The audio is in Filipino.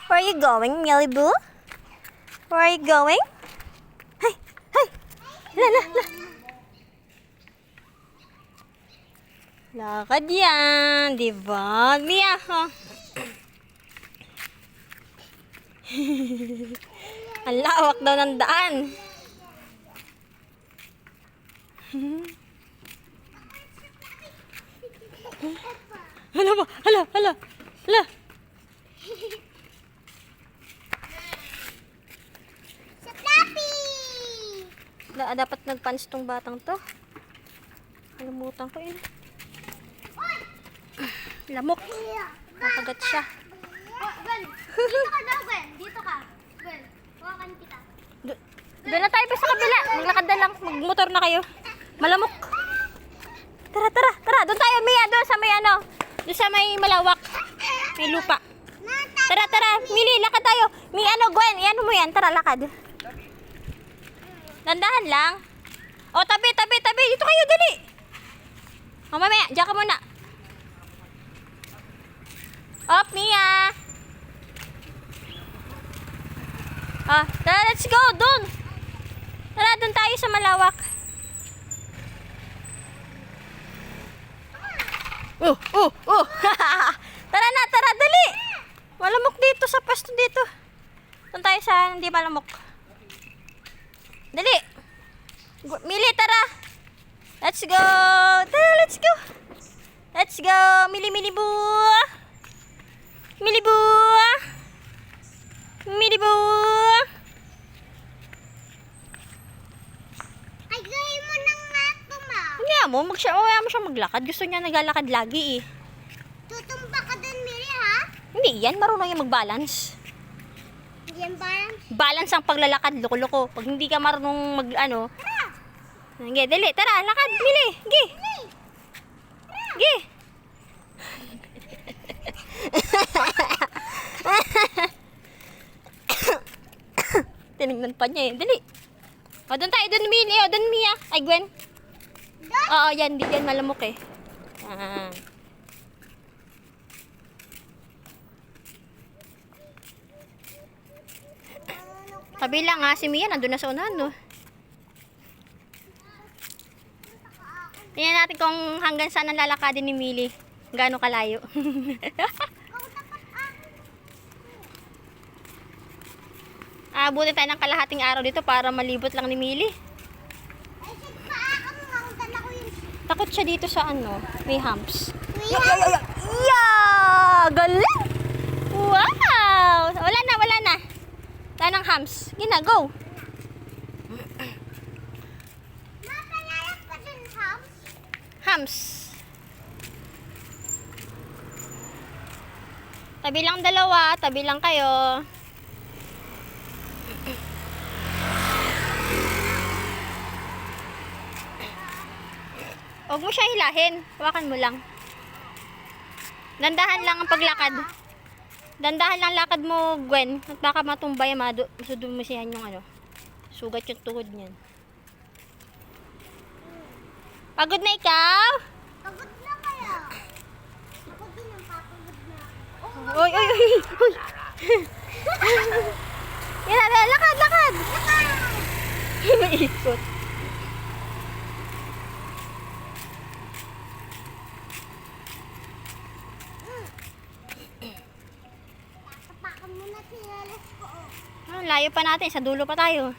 Where are you going, Millie Boo? Where are you going? Hey, hey! La, la, la. Lakad yan, di ba? Mia, oh. Ang lawak daw ng daan. Hala ba? Hala, hala, hala. Sa Flappy! Dapat nagpans tong batang to. Nalimutan ko yun. Lamok. Nakagat siya. Oh, Gwen. Dito ka daw, Gwen. Dito ka. Gwen, hawakan kita. Doon na tayo pa sa kabila. Maglakad na lang. Magmotor na kayo. Malamok. Tara, tara, tara. Doon tayo, Mia. Doon sa may ano. Doon sa may malawak. May lupa. Tara, tara. Mili, lakad tayo. May ano, Gwen. Iano mo yan. Tara, lakad. Dandahan lang. O, tabi, tabi, tabi. Dito kayo, dali. O, mamaya. Diyan ka muna. Up, Mia. Tara, let's go. Doon. Tara, doon tayo sa malawak. Tara na, tara, dali. Malamok dito sa pwesto dito. Doon tayo sa hindi malamok. Dali. Mili, tara. Let's go. Tara, let's go. Let's go. Mili, mili, boo. Mili, boo. Mili, boo. Ay, gawin mo ng mato, ma. Hindi mo, mamaya mo siya maglakad. Gusto niya naglalakad lagi eh. Tutumba ka dun, Miri, ha? Hindi yan, marunong yung mag-balance. Hindi yan balance. Balance ang paglalakad, loko-loko. Pag hindi ka marunong mag ano. Tara! Sige, dali, tara, lakad, Mili. Gi. Gi. Tinignan pa niya eh. Dali. O, doon tayo, doon Mili. O, doon Mia. Ay, Gwen. Doon? Oo, yan. Di yan malamok eh. Ah. Tabi lang ha, si Mia nandun na sa unahan, no? Tingnan natin kung hanggang saan ang lalakadin ni Mili. Gaano kalayo. Abutin tayo ng kalahating araw dito para malibot lang ni Mili. Ay, sige pa, ako mga dala ko yun. Takot siya dito sa ano, may humps. Kuya! Yeah! Galing! Wow! Wala na, wala na. Wala ng humps. Gina, go! Mapalayak pa dun, house? Humps. Tabi lang dalawa, tabi lang kayo. Huwag mo siya hilahin. Hawakan mo lang. Dandahan lang ang paglakad. Dandahan lang lakad mo, Gwen. At baka matumbay, masudumisihan yung ano. Sugat yung tuhod niyan. Pagod na ikaw? Pagod na kaya. Ako din ang papagod na. Oy, oy, oy, oy. Yan, lakad, lakad. Maikot. Tapakan mo na sinalas ko. Layo pa natin, sa dulo pa tayo.